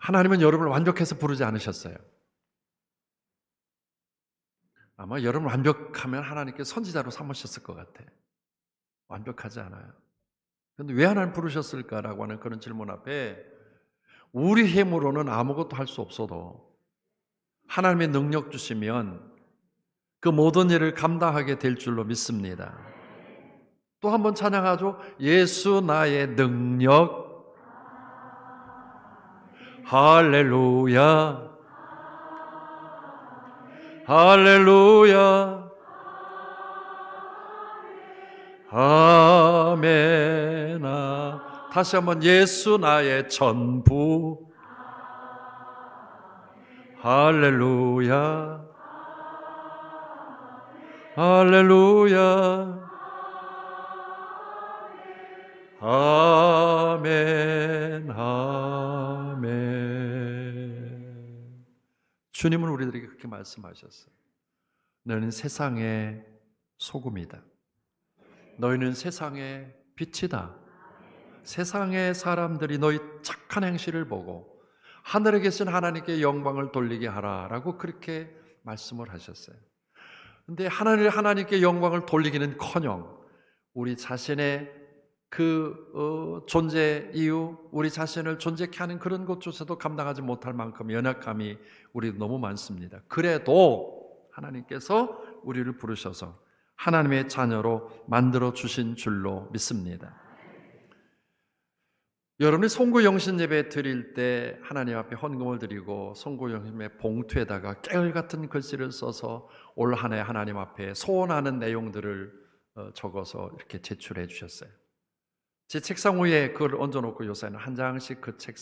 하나님은 여러분을 완벽해서 부르지 않으셨어요. 아마 여러분 완벽하면 하나님께 선지자로 삼으셨을 것 같아요. 완벽하지 않아요. 그런데 왜 하나님 부르셨을까라고 하는 그런 질문 앞에 우리 힘으로는 아무것도 할 수 없어도 하나님의 능력 주시면 그 모든 일을 감당하게 될 줄로 믿습니다. 또 한 번 찬양하죠. 예수 나의 능력. 할렐루야. 할렐루야. 아멘아. 다시 한번 예수 나의 전부. 할렐루야. 할렐루야. 아멘. 아멘. 주님은 우리들에게 그렇게 말씀하셨어요. 너희는 세상의 소금이다. 너희는 세상의 빛이다. 세상의 사람들이 너희 착한 행실을 보고 하늘에 계신 하나님께 영광을 돌리게 하라라고 그렇게 말씀을 하셨어요. 그런데 하나님께 영광을 돌리기는커녕 우리 자신의 존재 이유, 우리 자신을 존재케 하는 그런 것조차도 감당하지 못할 만큼 연약함이 우리 너무 많습니다. 그래도 하나님께서 우리를 부르셔서 하나님의 자녀로 만들어 주신 줄로 믿습니다. 여러분이 송구영신 예배 드릴 때 하나님 앞에 헌금을 드리고 송구영신의 봉투에다가 깨알같은 글씨를 써서 올 한 해 하나님 앞에 소원하는 내용들을 적어서 이렇게 제출해 주셨어요. 제 책상 위에 그걸 얹어놓고 요새는 한 장씩 그 책,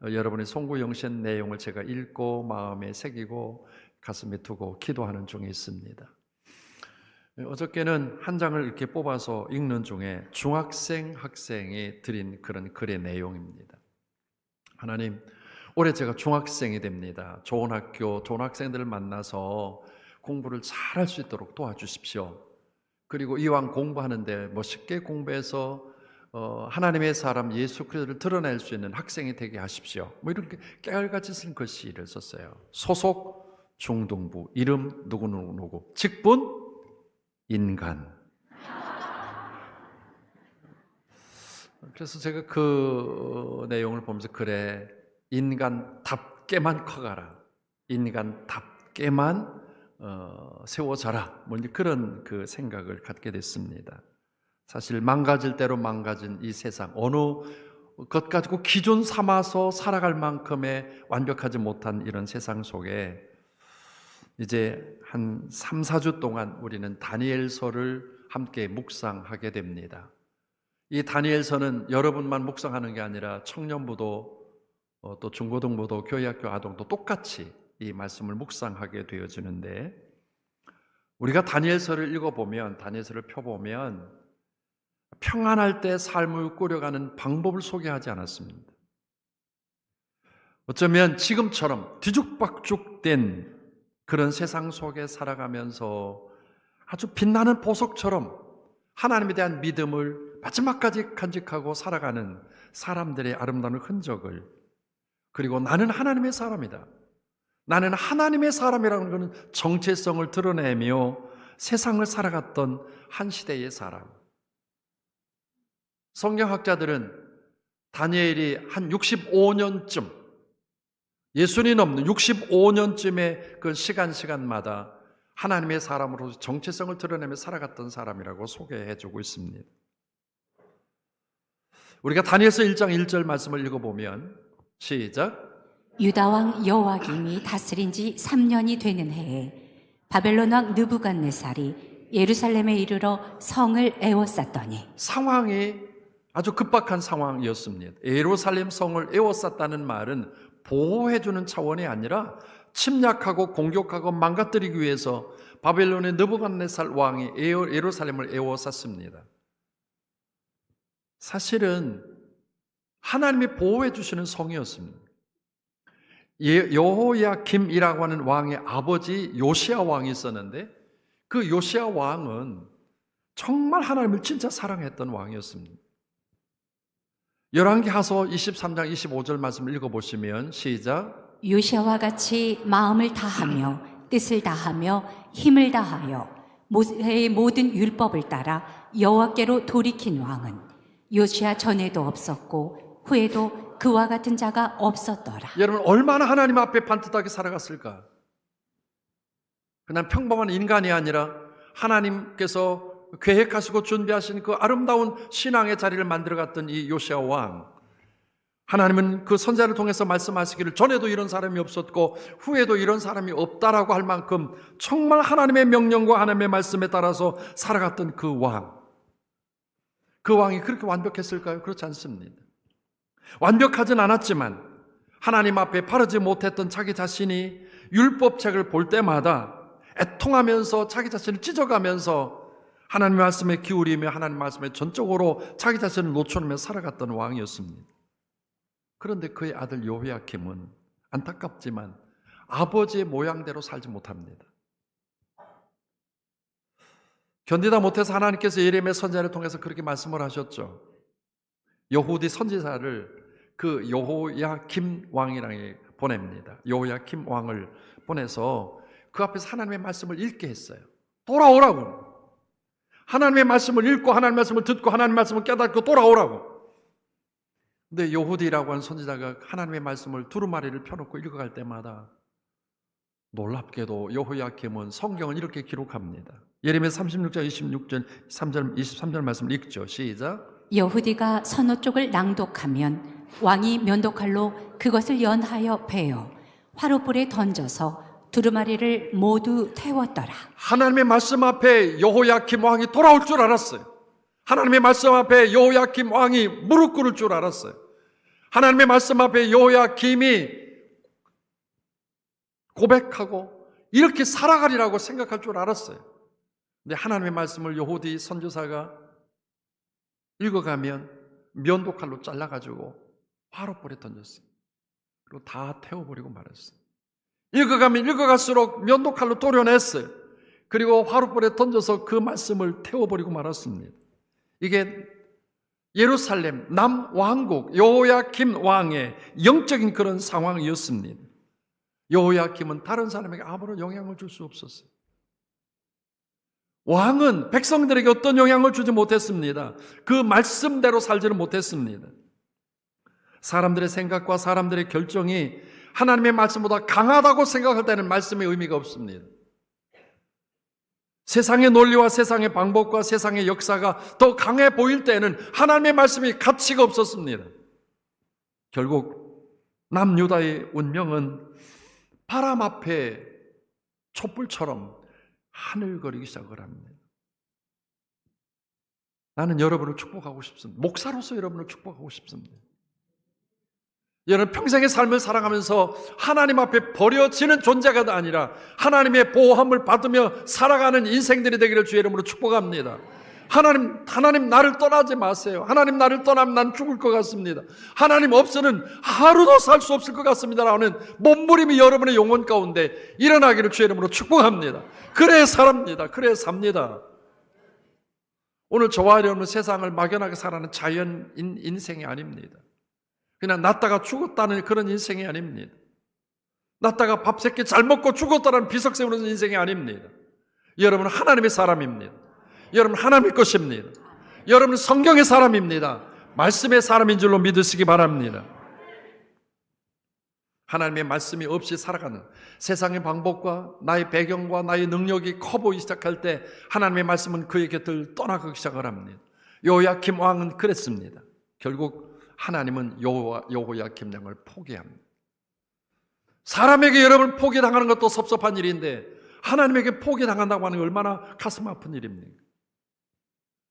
여러분의 송구영신 내용을 제가 읽고 마음에 새기고 가슴에 두고 기도하는 중에 있습니다. 어저께는 한 장을 이렇게 뽑아서 읽는 중에 중학생 학생이 드린 그런 글의 내용입니다. 하나님, 올해 제가 중학생이 됩니다. 좋은 학교, 좋은 학생들을 만나서 공부를 잘할 수 있도록 도와주십시오. 그리고 이왕 공부하는데 쉽게 공부해서 하나님의 사람 예수 그리스도를 드러낼 수 있는 학생이 되게 하십시오. 이렇게 깨알같이 쓴 글씨를 썼어요. 소속 중등부, 이름 누구누구, 직분 인간. 그래서 제가 그 내용을 보면서 그래, 인간답게만 커가라, 인간답게만 세워져라, 그런 그 생각을 갖게 됐습니다. 사실 망가질 대로 망가진 이 세상, 어느 것 가지고 기준 삼아서 살아갈 만큼의 완벽하지 못한 이런 세상 속에 이제 한 3, 4주 동안 우리는 다니엘서를 함께 묵상하게 됩니다. 이 다니엘서는 여러분만 묵상하는 게 아니라 청년부도 또 중고등부도 교회학교 아동도 똑같이 이 말씀을 묵상하게 되어지는데, 우리가 다니엘서를 읽어보면, 다니엘서를 펴보면 평안할 때 삶을 꾸려가는 방법을 소개하지 않았습니다. 어쩌면 지금처럼 뒤죽박죽된 그런 세상 속에 살아가면서 아주 빛나는 보석처럼 하나님에 대한 믿음을 마지막까지 간직하고 살아가는 사람들의 아름다운 흔적을, 그리고 나는 하나님의 사람이다, 나는 하나님의 사람이라는 것은 정체성을 드러내며 세상을 살아갔던 한 시대의 사람. 성경학자들은 다니엘이 한 65년쯤, 예수님 넘는 65년쯤의 그 시간마다 하나님의 사람으로서 정체성을 드러내며 살아갔던 사람이라고 소개해주고 있습니다. 우리가 다니엘서 1장 1절 말씀을 읽어보면, 시작. 유다 왕 여호와김이 다스린 지 3년이 되는 해에 바벨론 왕 느부갓네살이 예루살렘에 이르러 성을 에워쌌더니, 상황이 아주 급박한 상황이었습니다. 예루살렘 성을 에워쌌다는 말은 보호해주는 차원이 아니라 침략하고 공격하고 망가뜨리기 위해서 바벨론의 느부갓네살 왕이 예루살렘을 에워쌌습니다. 사실은 하나님이 보호해 주시는 성이었습니다. 여호야김이라고 하는 왕의 아버지 요시야 왕이 있었는데, 그 요시야 왕은 정말 하나님을 진짜 사랑했던 왕이었습니다. 열왕기하서 23장 25절 말씀을 읽어보시면 시작. 요시아와 같이 마음을 다하며 뜻을 다하며 힘을 다하여 모세의 모든 율법을 따라 여호와께로 돌이킨 왕은 요시아 전에도 없었고 후에도 그와 같은 자가 없었더라. 여러분 얼마나 하나님 앞에 반듯하게 살아갔을까? 그냥 평범한 인간이 아니라 하나님께서 계획하시고 준비하신 그 아름다운 신앙의 자리를 만들어갔던 이 요시아 왕, 하나님은 그 선자를 통해서 말씀하시기를 전에도 이런 사람이 없었고 후에도 이런 사람이 없다라고 할 만큼 정말 하나님의 명령과 하나님의 말씀에 따라서 살아갔던 그 왕, 그 왕이 그렇게 완벽했을까요? 그렇지 않습니다. 완벽하진 않았지만 하나님 앞에 바르지 못했던 자기 자신이 율법책을 볼 때마다 애통하면서 자기 자신을 찢어가면서 하나님의 말씀에 기울이며 하나님의 말씀에 전적으로 자기 자신을 놓쳐놓으며 살아갔던 왕이었습니다. 그런데 그의 아들 여호야김은 안타깝지만 아버지의 모양대로 살지 못합니다. 견디다 못해서 하나님께서 예레미야 선지자를 통해서 그렇게 말씀을 하셨죠. 여후디 선지자를 그 여호야김 왕이랑에 보냅니다. 여호야김 왕을 보내서 그 앞에서 하나님의 말씀을 읽게 했어요. 돌아오라고. 하나님의 말씀을 읽고 하나님의 말씀을 듣고 하나님의 말씀을 깨닫고 돌아오라고. 근데 여후디라고 하는 선지자가 하나님의 말씀을 두루마리를 펴놓고 읽어갈 때마다 놀랍게도 여호야김은 성경을 이렇게 기록합니다. 예레미야 36장 26절 3절 23절 말씀 읽죠. 시작. 여후디가 선호 쪽을 낭독하면 왕이 면도칼로 그것을 연하여 베어 화롯불에 던져서 두루마리를 모두 태웠더라. 하나님의 말씀 앞에 여호야김 왕이 돌아올 줄 알았어요. 하나님의 말씀 앞에 여호야김 왕이 무릎 꿇을 줄 알았어요. 하나님의 말씀 앞에 여호야김이 고백하고 이렇게 살아가리라고 생각할 줄 알았어요. 근데 하나님의 말씀을 여후디 선지자가 읽어가면 면도칼로 잘라가지고 화롯불에 던졌어요. 그리고 다 태워버리고 말았어요. 읽어가면 읽어갈수록 면도칼로 도려냈어요. 그리고 화롯불에 던져서 그 말씀을 태워버리고 말았습니다. 이게 예루살렘 남왕국 여호야김 왕의 영적인 그런 상황이었습니다. 여호야김은 다른 사람에게 아무런 영향을 줄 수 없었어요. 왕은 백성들에게 어떤 영향을 주지 못했습니다. 그 말씀대로 살지는 못했습니다. 사람들의 생각과 사람들의 결정이 하나님의 말씀보다 강하다고 생각할 때는 말씀의 의미가 없습니다. 세상의 논리와 세상의 방법과 세상의 역사가 더 강해 보일 때는 하나님의 말씀이 가치가 없었습니다. 결국 남유다의 운명은 바람 앞에 촛불처럼 하늘거리기 시작을 합니다. 나는 여러분을 축복하고 싶습니다. 목사로서 여러분을 축복하고 싶습니다. 여러분 평생의 삶을 살아가면서 하나님 앞에 버려지는 존재가 아니라 하나님의 보호함을 받으며 살아가는 인생들이 되기를 주의 이름으로 축복합니다. 하나님 나를 떠나지 마세요. 하나님 나를 떠나면 난 죽을 것 같습니다. 하나님 없이는 하루도 살 수 없을 것 같습니다 라는 몸부림이 여러분의 영혼 가운데 일어나기를 주의 이름으로 축복합니다. 그래 살합니다. 그래 삽니다. 오늘 저와 여러분은 세상을 막연하게 살아가는 자연 인생이 아닙니다. 그냥 났다가 죽었다는 그런 인생이 아닙니다. 났다가 밥 세 끼 잘 먹고 죽었다는 비석 세우는 인생이 아닙니다. 여러분은 하나님의 사람입니다. 여러분 하나님의 것입니다. 여러분은 성경의 사람입니다. 말씀의 사람인 줄로 믿으시기 바랍니다. 하나님의 말씀이 없이 살아가는 세상의 방법과 나의 배경과 나의 능력이 커 보이기 시작할 때 하나님의 말씀은 그의 곁을 떠나가기 시작을 합니다. 여호야김 왕은 그랬습니다. 결국 하나님은 여호야김 왕을 포기합니다. 사람에게 여러분 포기당하는 것도 섭섭한 일인데 하나님에게 포기당한다고 하는 게 얼마나 가슴 아픈 일입니까?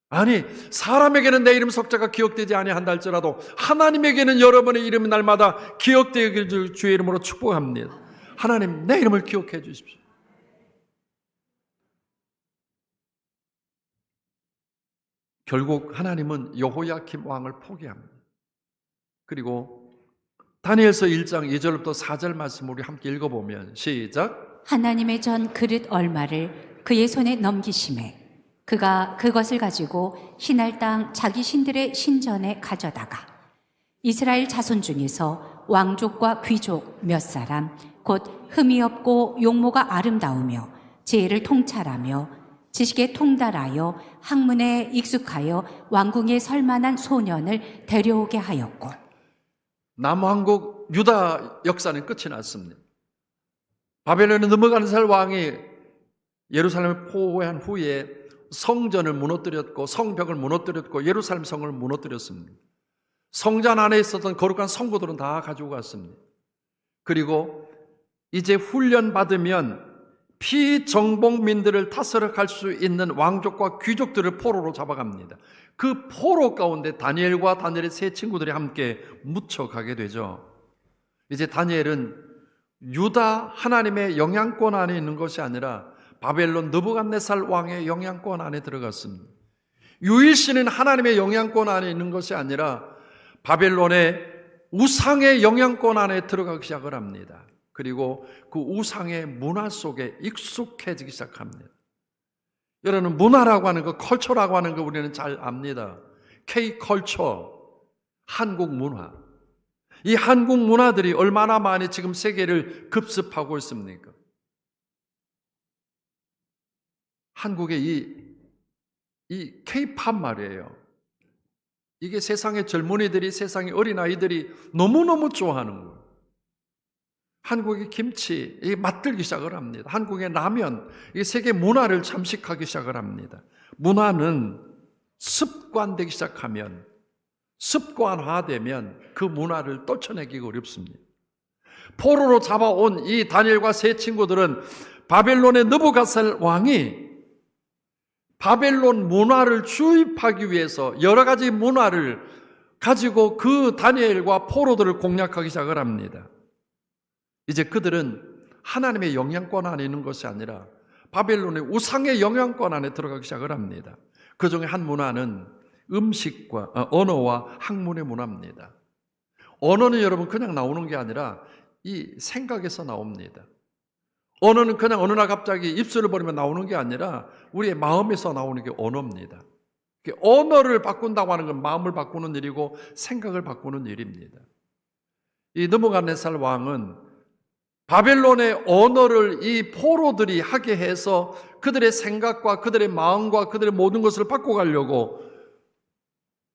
아니 사람에게는 내 이름 석자가 기억되지 아니한다 할지라도 하나님에게는 여러분의 이름이 날마다 기억되기를 주의 이름으로 축복합니다. 하나님 내 이름을 기억해 주십시오. 결국 하나님은 여호야김 왕을 포기합니다. 그리고 다니엘서 1장 2절부터 4절 말씀 우리 함께 읽어보면 시작. 하나님의 전 그릇 얼마를 그의 손에 넘기심에 그가 그것을 가지고 신할 땅 자기 신들의 신전에 가져다가 이스라엘 자손 중에서 왕족과 귀족 몇 사람, 곧 흠이 없고 용모가 아름다우며 지혜를 통찰하며 지식에 통달하여 학문에 익숙하여 왕궁에 설 만한 소년을 데려오게 하였고, 남왕국 유다 역사는 끝이 났습니다. 바벨론에 넘어가는 살 왕이 예루살렘을 포위한 후에 성전을 무너뜨렸고 성벽을 무너뜨렸고 예루살렘 성을 무너뜨렸습니다. 성전 안에 있었던 거룩한 성구들은 다 가지고 갔습니다. 그리고 이제 훈련받으면 피정복민들을 타설할 수 있는 왕족과 귀족들을 포로로 잡아갑니다. 그 포로 가운데 다니엘과 다니엘의 세 친구들이 함께 묻혀가게 되죠. 이제 다니엘은 유다 하나님의 영향권 안에 있는 것이 아니라 바벨론 느부갓네살 왕의 영향권 안에 들어갔습니다. 유일신은 하나님의 영향권 안에 있는 것이 아니라 바벨론의 우상의 영향권 안에 들어가기 시작을 합니다. 그리고 그 우상의 문화 속에 익숙해지기 시작합니다. 여러분, 문화라고 하는 거, 컬처라고 하는 거 우리는 잘 압니다. K-컬처, 한국 문화. 이 한국 문화들이 얼마나 많이 지금 세계를 급습하고 있습니까? 한국의 이 K-팝 말이에요. 이게 세상의 젊은이들이, 세상의 어린아이들이 너무너무 좋아하는 거예요. 한국의 김치, 이게 맛들기 시작을 합니다. 한국의 라면, 이게 세계 문화를 잠식하기 시작을 합니다. 문화는 습관되기 시작하면, 습관화되면 그 문화를 떨쳐내기가 어렵습니다. 포로로 잡아온 이 다니엘과 세 친구들은 바벨론의 느부갓네살 왕이 바벨론 문화를 주입하기 위해서 여러 가지 문화를 가지고 그 다니엘과 포로들을 공략하기 시작을 합니다. 이제 그들은 하나님의 영향권 안에 있는 것이 아니라 바벨론의 우상의 영향권 안에 들어가기 시작을 합니다. 그 중에 한 문화는 음식과 언어와 학문의 문화입니다. 언어는 여러분 그냥 나오는 게 아니라 이 생각에서 나옵니다. 언어는 그냥 어느 날 갑자기 입술을 벌리면 나오는 게 아니라 우리의 마음에서 나오는 게 언어입니다. 언어를 바꾼다고 하는 건 마음을 바꾸는 일이고 생각을 바꾸는 일입니다. 이 느부갓네살 왕은 바벨론의 언어를 이 포로들이 하게 해서 그들의 생각과 그들의 마음과 그들의 모든 것을 바꿔가려고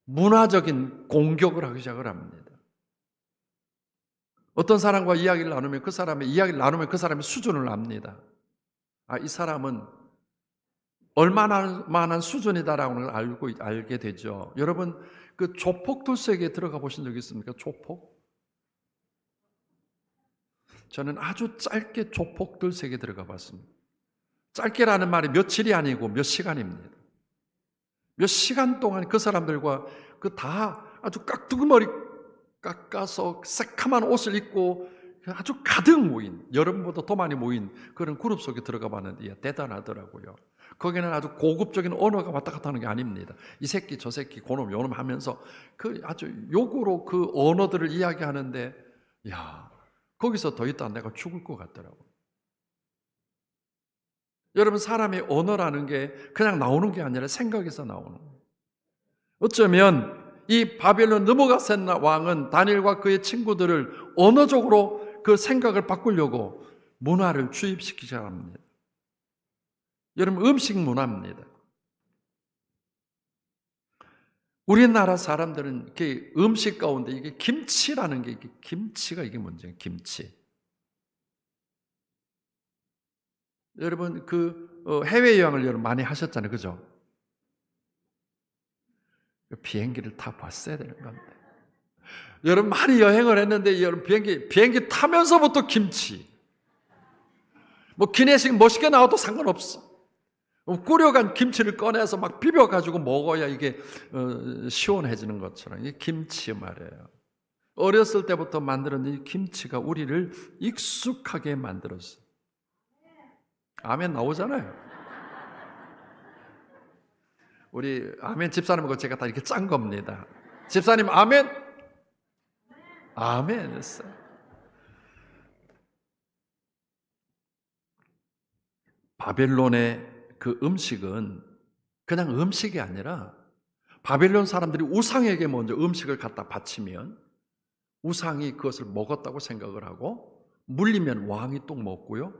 문화적인 공격을 하기 시작을 합니다. 어떤 사람과 이야기를 나누면 그 사람의 수준을 압니다. 이 사람은 얼마나 많은 수준이다라는 걸 알게 되죠. 여러분, 그 조폭들에게 들어가 보신 적 있습니까? 조폭? 저는 아주 짧게 조폭들 세계 들어가 봤습니다. 짧게라는 말이 며칠이 아니고 몇 시간입니다. 몇 시간 동안 그 사람들과 그 다 아주 깍두기머리 깎아서 새카만 옷을 입고 아주 가득 모인, 여러분보다 더 많이 모인 그런 그룹 속에 들어가 봤는데 대단하더라고요. 거기는 아주 고급적인 언어가 왔다 갔다 하는 게 아닙니다. 이 새끼 저 새끼 고놈 요놈 하면서 그 아주 욕으로 그 언어들을 이야기하는데 야, 거기서 더 있다 내가 죽을 것 같더라고요. 여러분, 사람의 언어라는 게 그냥 나오는 게 아니라 생각에서 나오는 거예요. 어쩌면 이 바벨론 느부갓네살 왕은 다니엘과 그의 친구들을 언어적으로 그 생각을 바꾸려고 문화를 주입시키자 합니다. 여러분, 음식 문화입니다. 우리나라 사람들은 이렇게 음식 가운데 이게 김치라는 게 김치가 이게 문제예요. 김치. 여러분 해외 여행을 여러분 많이 하셨잖아요, 그죠? 비행기를 타 봤어야 되는 건데. 여러분 많이 여행을 했는데 여러분 비행기 타면서부터 김치. 뭐 기내식 멋있게 나와도 상관없어. 끓여간 김치를 꺼내서 막 비벼가지고 먹어야 이게 시원해지는 것처럼 이게 김치 말이에요. 어렸을 때부터 만드는 이 김치가 우리를 익숙하게 만들었어요. 아멘 나오잖아요. 우리 아멘 집사님하고 제가 다 이렇게 짠 겁니다. 집사님 아멘? 아멘 했어요. 바벨론의 그 음식은 그냥 음식이 아니라 바벨론 사람들이 우상에게 먼저 음식을 갖다 바치면 우상이 그것을 먹었다고 생각을 하고 물리면 왕이 또 먹고요.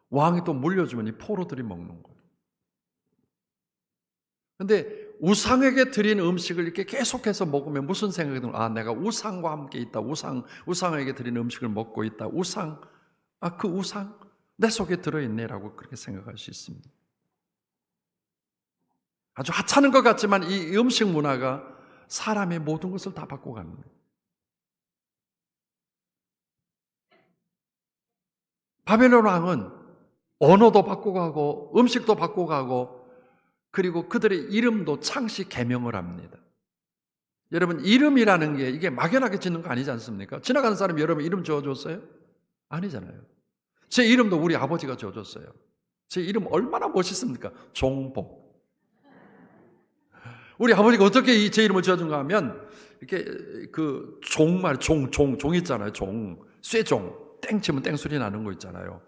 왕이 또 물려주면 이 포로들이 먹는 거예요. 근데 우상에게 드린 음식을 이렇게 계속해서 먹으면 무슨 생각이 들어요? 아, 내가 우상과 함께 있다. 우상에게 드린 음식을 먹고 있다. 우상, 그 우상 내 속에 들어있네라고 그렇게 생각할 수 있습니다. 아주 하찮은 것 같지만 이 음식 문화가 사람의 모든 것을 다 바꿔가는 거예요. 바벨론 왕은 언어도 바꿔가고 음식도 바꿔가고 그리고 그들의 이름도 창시 개명을 합니다. 여러분, 이름이라는 게 이게 막연하게 짓는 거 아니지 않습니까? 지나가는 사람이 여러분 이름 지어줬어요? 아니잖아요. 제 이름도 우리 아버지가 지어줬어요. 제 이름 얼마나 멋있습니까? 종복. 우리 아버지가 어떻게 제 이름을 지어준가 하면 이렇게 그 종 있잖아요. 쇠종. 땡 치면 땡 소리 나는 거 있잖아요.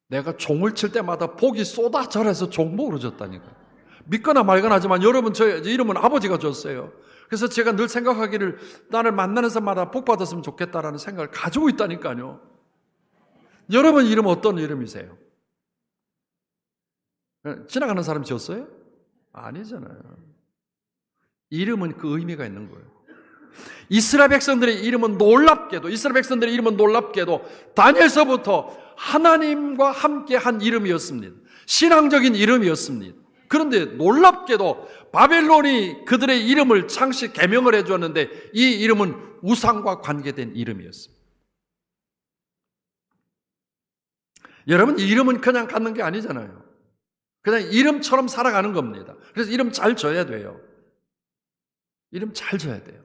내가 종을 칠 때마다 복이 쏟아져서 종복으로 줬다니까. 믿거나 말거나 하지만 여러분 저 이름은 아버지가 줬어요. 그래서 제가 늘 생각하기를 나를 만나는 사람마다 복 받았으면 좋겠다라는 생각을 가지고 있다니까요. 여러분 이름 어떤 이름이세요? 지나가는 사람 지었어요? 아니잖아요. 이름은 그 의미가 있는 거예요. 이스라엘 백성들의 이름은 놀랍게도 다니엘서부터 하나님과 함께한 이름이었습니다. 신앙적인 이름이었습니다. 그런데 놀랍게도 바벨론이 그들의 이름을 창시 개명을 해주었는데 이 이름은 우상과 관계된 이름이었습니다. 여러분, 이 이름은 그냥 갖는 게 아니잖아요. 그냥 이름처럼 살아가는 겁니다. 그래서 이름 잘 져야 돼요. 이름 잘 져야 돼요.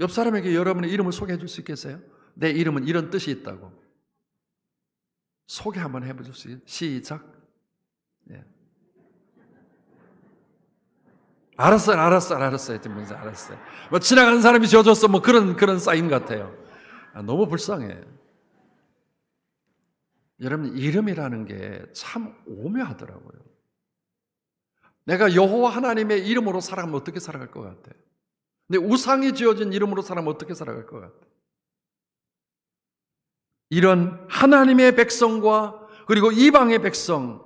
옆 사람에게 여러분의 이름을 소개해 줄 수 있겠어요? 내 이름은 이런 뜻이 있다고. 소개 한번 해볼 수 있어요? 시작. 예. 알았어요. 알았어요. 뭐 지나가는 사람이 지어줬어. 뭐 그런 사인 같아요. 너무 불쌍해. 여러분, 이름이라는 게 참 오묘하더라고요. 내가 여호와 하나님의 이름으로 살아가면 어떻게 살아갈 것 같아? 근데 우상이 지어진 이름으로 살아가면 어떻게 살아갈 것 같아? 이런 하나님의 백성과 그리고 이방의 백성,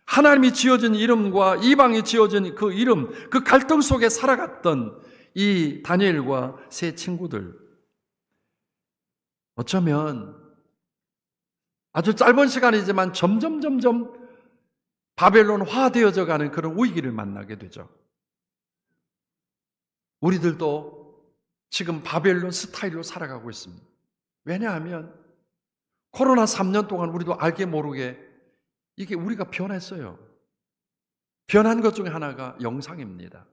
하나님이 지어진 이름과 이방이 지어진 그 이름, 그 갈등 속에 살아갔던 이 다니엘과 세 친구들, 어쩌면 아주 짧은 시간이지만 점점 바벨론화되어져 가는 그런 위기를 만나게 되죠. 우리들도 지금 바벨론 스타일로 살아가고 있습니다. 왜냐하면 코로나 3년 동안 우리도 알게 모르게 이게 우리가 변했어요. 변한 것 중에 하나가 영상입니다.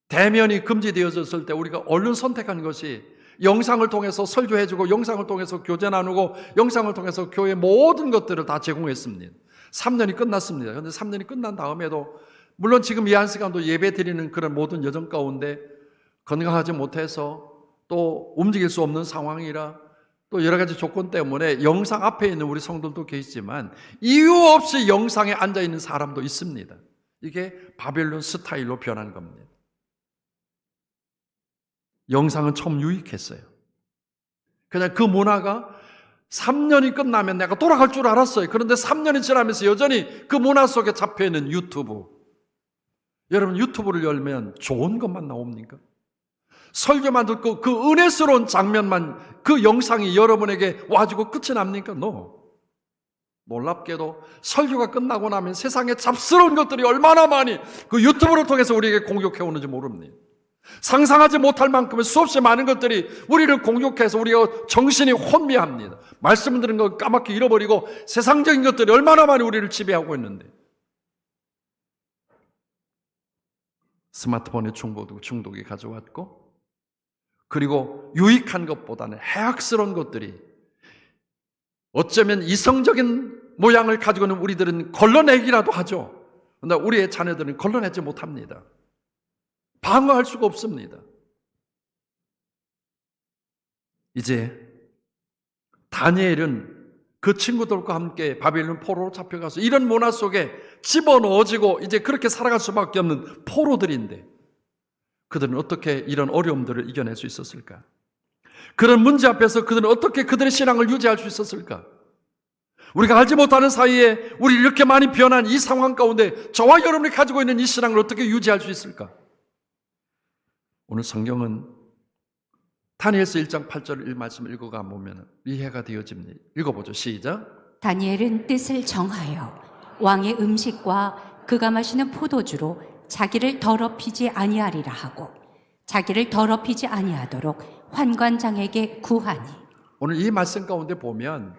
대면이 금지되어졌을 때 우리가 얼른 선택한 것이 영상을 통해서 설교해주고 영상을 통해서 교제 나누고 영상을 통해서 교회 모든 것들을 다 제공했습니다. 3년이 끝났습니다. 그런데 3년이 끝난 다음에도 물론 지금 이 한 시간도 예배 드리는 그런 모든 여정 가운데 건강하지 못해서 또 움직일 수 없는 상황이라 또 여러 가지 조건 때문에 영상 앞에 있는 우리 성도들도 계시지만 이유 없이 영상에 앉아있는 사람도 있습니다. 이게 바벨론 스타일로 변한 겁니다. 영상은 처음 유익했어요. 그냥 그 문화가 3년이 끝나면 내가 돌아갈 줄 알았어요. 그런데 3년이 지나면서 여전히 그 문화 속에 잡혀있는 유튜브. 여러분, 유튜브를 열면 좋은 것만 나옵니까? 설교만 듣고 그 은혜스러운 장면만, 그 영상이 여러분에게 와지고 끝이 납니까? No. 놀랍게도 설교가 끝나고 나면 세상에 잡스러운 것들이 얼마나 많이 그 유튜브를 통해서 우리에게 공격해 오는지 모릅니다. 상상하지 못할 만큼의 수없이 많은 것들이 우리를 공격해서 우리가 정신이 혼미합니다. 말씀 드린 거 까맣게 잃어버리고 세상적인 것들이 얼마나 많이 우리를 지배하고 있는데, 스마트폰의 중독이 가져왔고, 그리고 유익한 것보다는 해악스러운 것들이, 어쩌면 이성적인 모양을 가지고 있는 우리들은 걸러내기라도 하죠. 그런데 우리의 자녀들은 걸러내지 못합니다. 방어할 수가 없습니다. 이제 다니엘은 그 친구들과 함께 바벨론 포로로 잡혀가서 이런 문화 속에 집어넣어지고 이제 그렇게 살아갈 수밖에 없는 포로들인데, 그들은 어떻게 이런 어려움들을 이겨낼 수 있었을까? 그런 문제 앞에서 그들은 어떻게 그들의 신앙을 유지할 수 있었을까? 우리가 알지 못하는 사이에 우리 이렇게 많이 변한 이 상황 가운데 저와 여러분이 가지고 있는 이 신앙을 어떻게 유지할 수 있을까? 오늘 성경은 다니엘서 1장 8절 1말씀을 읽어가 보면 이해가 되어집니다. 읽어보죠. 시작. 다니엘은 뜻을 정하여 왕의 음식과 그가 마시는 포도주로 자기를 더럽히지 아니하리라 하고 자기를 더럽히지 아니하도록 환관장에게 구하니. 오늘 이 말씀 가운데 보면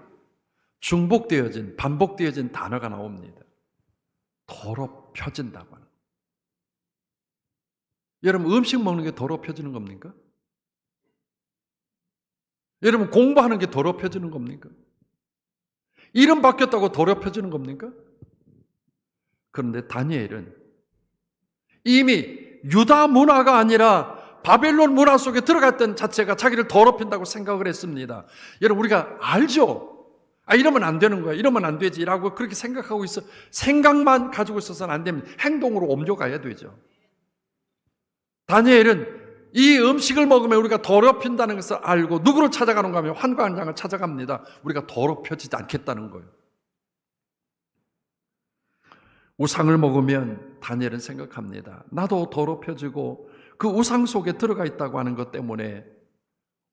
중복되어진, 반복되어진 단어가 나옵니다. 더럽혀진다고 하는. 여러분, 음식 먹는 게 더럽혀지는 겁니까? 여러분, 공부하는 게 더럽혀지는 겁니까? 이름 바뀌었다고 더럽혀지는 겁니까? 그런데 다니엘은 이미 유다 문화가 아니라 바벨론 문화 속에 들어갔던 자체가 자기를 더럽힌다고 생각을 했습니다. 여러분, 우리가 알죠? 이러면 안 되는 거야. 이러면 안 되지라고 그렇게 생각하고 있어. 생각만 가지고 있어서는 안 됩니다. 행동으로 옮겨가야 되죠. 다니엘은 이 음식을 먹으면 우리가 더럽힌다는 것을 알고 누구를 찾아가는가 하면 환관장을 찾아갑니다. 우리가 더럽혀지지 않겠다는 거예요. 우상을 먹으면 다니엘은 생각합니다. 나도 더럽혀지고 그 우상 속에 들어가 있다고 하는 것 때문에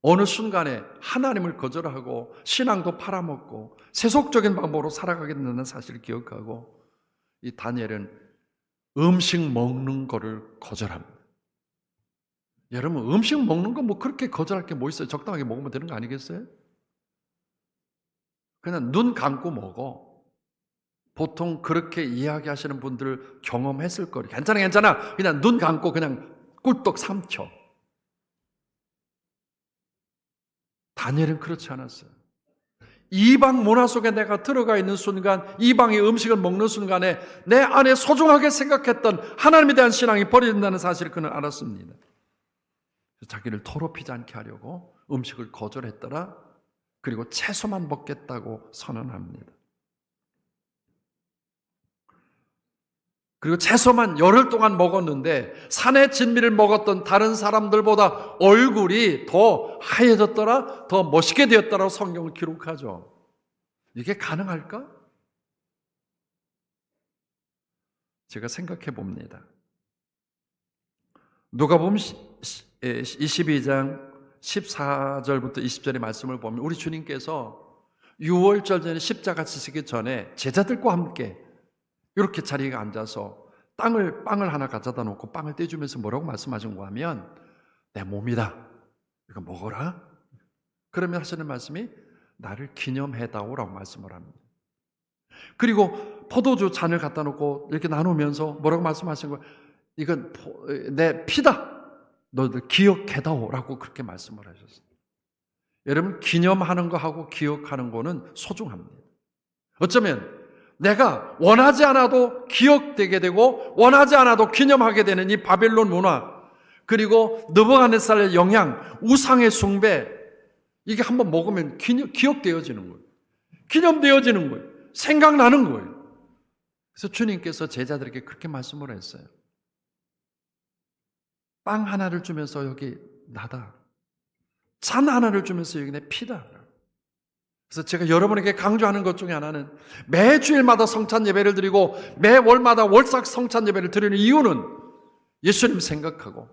어느 순간에 하나님을 거절하고 신앙도 팔아먹고 세속적인 방법으로 살아가겠다는 사실을 기억하고 이 다니엘은 음식 먹는 거를 거절합니다. 여러분, 음식 먹는 거 뭐 그렇게 거절할 게 뭐 있어요? 적당하게 먹으면 되는 거 아니겠어요? 그냥 눈 감고 먹어. 보통 그렇게 이야기하시는 분들 경험했을 거예요. 괜찮아. 그냥 눈 감고 그냥 꿀떡 삼켜. 다니엘은 그렇지 않았어요. 이방 문화 속에 내가 들어가 있는 순간, 이방의 음식을 먹는 순간에 내 안에 소중하게 생각했던 하나님에 대한 신앙이 버려진다는 사실을 그는 알았습니다. 자기를 더럽히지 않게 하려고 음식을 거절했더라. 그리고 채소만 먹겠다고 선언합니다. 그리고 채소만 열흘 동안 먹었는데 산의 진미를 먹었던 다른 사람들보다 얼굴이 더 하얘졌더라, 더 멋있게 되었더라고 성경을 기록하죠. 이게 가능할까? 제가 생각해 봅니다. 누가복음 22장 14절부터 20절의 말씀을 보면 우리 주님께서 유월절 전에 십자가 지시기 전에 제자들과 함께 이렇게 자리에 앉아서 빵을 하나 가져다 놓고 빵을 떼주면서 뭐라고 말씀하신 거 하면 내 몸이다. 이거 먹어라. 그러면 하시는 말씀이 나를 기념해다오라고 말씀을 합니다. 그리고 포도주 잔을 갖다 놓고 이렇게 나누면서 뭐라고 말씀하신 거예요? 이건 내 피다. 너희들 기억해다오라고 그렇게 말씀을 하셨어요. 여러분, 기념하는 거하고 기억하는 거는 소중합니다. 어쩌면 내가 원하지 않아도 기억되게 되고 원하지 않아도 기념하게 되는 이 바벨론 문화, 그리고 느부갓네살의 영향, 우상의 숭배, 이게 한번 먹으면 기억되어지는 거예요. 기념되어지는 거예요. 생각나는 거예요. 그래서 주님께서 제자들에게 그렇게 말씀을 했어요. 빵 하나를 주면서 여기 나다. 잔 하나를 주면서 여기 내 피다. 그래서 제가 여러분에게 강조하는 것 중에 하나는 매주일마다 성찬 예배를 드리고 매월마다 월삭 성찬 예배를 드리는 이유는 예수님 생각하고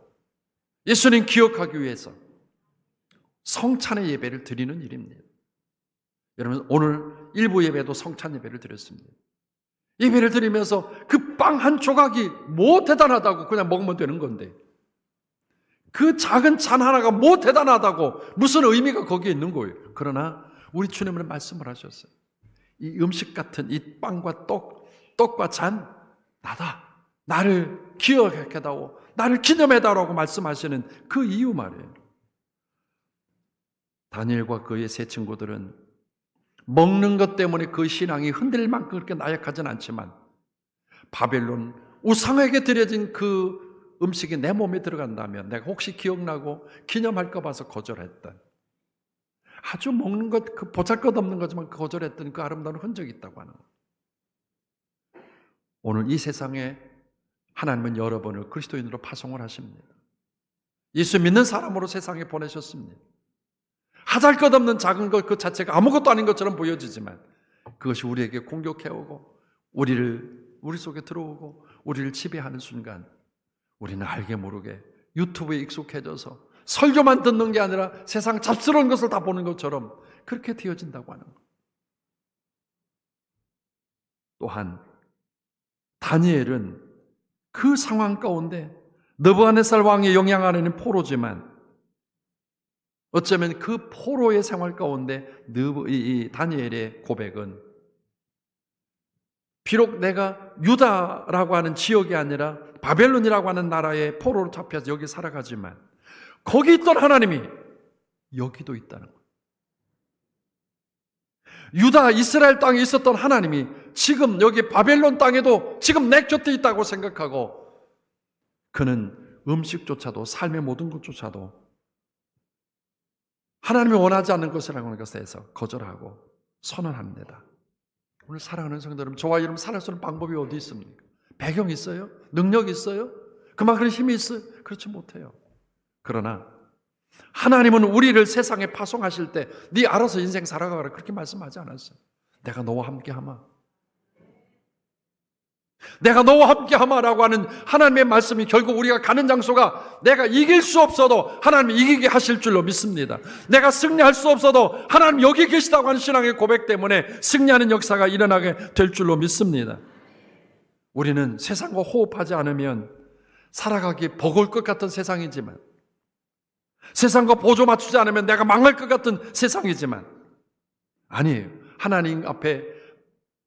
예수님 기억하기 위해서 성찬의 예배를 드리는 일입니다. 여러분, 오늘 일부 예배도 성찬 예배를 드렸습니다. 예배를 드리면서 그 빵 한 조각이 뭐 대단하다고 그냥 먹으면 되는 건데, 그 작은 잔 하나가 뭐 대단하다고 무슨 의미가 거기에 있는 거예요. 그러나 우리 주님은 말씀을 하셨어요. 이 음식 같은 이 빵과 떡과 잔, 나다. 나를 기억해다오. 나를 기념해다오라고 말씀하시는 그 이유 말이에요. 다니엘과 그의 세 친구들은 먹는 것 때문에 그 신앙이 흔들릴 만큼 그렇게 나약하진 않지만 바벨론 우상에게 드려진 그 음식이 내 몸에 들어간다면 내가 혹시 기억나고 기념할까 봐서 거절했던, 아주 먹는 것, 그 보잘것없는 거지만 거절했던 그 아름다운 흔적이 있다고 하는 거예요. 오늘 이 세상에 하나님은 여러분을 그리스도인으로 파송을 하십니다. 예수 믿는 사람으로 세상에 보내셨습니다. 하잘것없는 작은 것 그 자체가 아무것도 아닌 것처럼 보여지지만 그것이 우리에게 공격해오고 우리 속에 들어오고 우리를 지배하는 순간 우리는 알게 모르게 유튜브에 익숙해져서 설교만 듣는 게 아니라 세상 잡스러운 것을 다 보는 것처럼 그렇게 되어진다고 하는 것. 또한 다니엘은 그 상황 가운데 느부갓네살 왕의 영향 아래는 포로지만 어쩌면 그 포로의 생활 가운데 이 다니엘의 고백은 비록 내가 유다라고 하는 지역이 아니라 바벨론이라고 하는 나라의 포로로 잡혀서 여기 살아가지만 거기 있던 하나님이 여기도 있다는 거예요. 유다 이스라엘 땅에 있었던 하나님이 지금 여기 바벨론 땅에도 지금 내 곁에 있다고 생각하고 그는 음식조차도 삶의 모든 것조차도 하나님이 원하지 않는 것이라고 하는 것에 대해서 거절하고 선언합니다. 오늘 사랑하는 성도 여러분, 저와 여러분 살아갈 수 있는 방법이 어디 있습니까? 배경이 있어요? 능력이 있어요? 그만큼 힘이 있어요? 그렇지 못해요. 그러나 하나님은 우리를 세상에 파송하실 때 네 알아서 인생 살아가라 그렇게 말씀하지 않았어요. 내가 너와 함께하마. 내가 너와 함께하마라고 하는 하나님의 말씀이 결국 우리가 가는 장소가 내가 이길 수 없어도 하나님이 이기게 하실 줄로 믿습니다. 내가 승리할 수 없어도 하나님 여기 계시다고 하는 신앙의 고백 때문에 승리하는 역사가 일어나게 될 줄로 믿습니다. 우리는 세상과 호흡하지 않으면 살아가기 버거울 것 같은 세상이지만 세상과 보조 맞추지 않으면 내가 망할 것 같은 세상이지만 아니에요. 하나님 앞에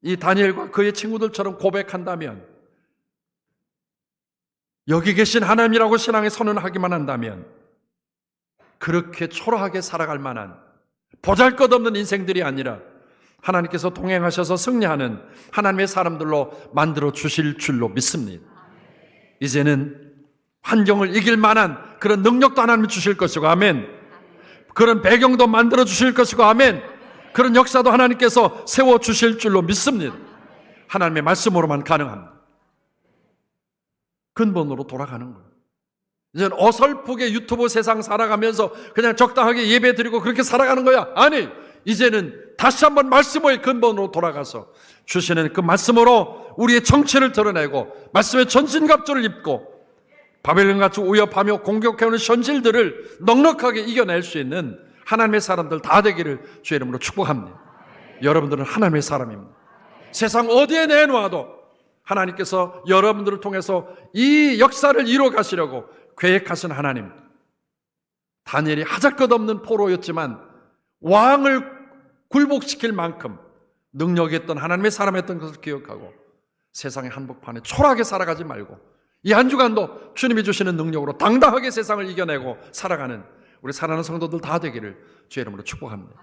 이 다니엘과 그의 친구들처럼 고백한다면 여기 계신 하나님이라고 신앙의 선언하기만 한다면 그렇게 초라하게 살아갈 만한 보잘것없는 인생들이 아니라 하나님께서 동행하셔서 승리하는 하나님의 사람들로 만들어 주실 줄로 믿습니다. 이제는 환경을 이길 만한 그런 능력도 하나님이 주실 것이고 아멘. 그런 배경도 만들어 주실 것이고 아멘. 그런 역사도 하나님께서 세워주실 줄로 믿습니다. 하나님의 말씀으로만 가능합니다. 근본으로 돌아가는 거예요. 이제는 어설프게 유튜브 세상 살아가면서 그냥 적당하게 예배 드리고 그렇게 살아가는 거야. 아니, 이제는 다시 한번 말씀의 근본으로 돌아가서 주시는 그 말씀으로 우리의 정체를 드러내고 말씀의 전신갑주를 입고 바벨론같이 위협하며 공격해오는 현실들을 넉넉하게 이겨낼 수 있는 하나님의 사람들 다 되기를 주의 이름으로 축복합니다. 여러분들은 하나님의 사람입니다. 세상 어디에 내놓아도 하나님께서 여러분들을 통해서 이 역사를 이루어 가시려고 계획하신 하나님. 다니엘이 하잘것없는 포로였지만 왕을 굴복시킬 만큼 능력이 있던 하나님의 사람이었던 것을 기억하고 세상의 한복판에 초라하게 살아가지 말고 이 한 주간도 주님이 주시는 능력으로 당당하게 세상을 이겨내고 살아가는 우리 사랑하는 성도들 다 되기를 주의 이름으로 축복합니다.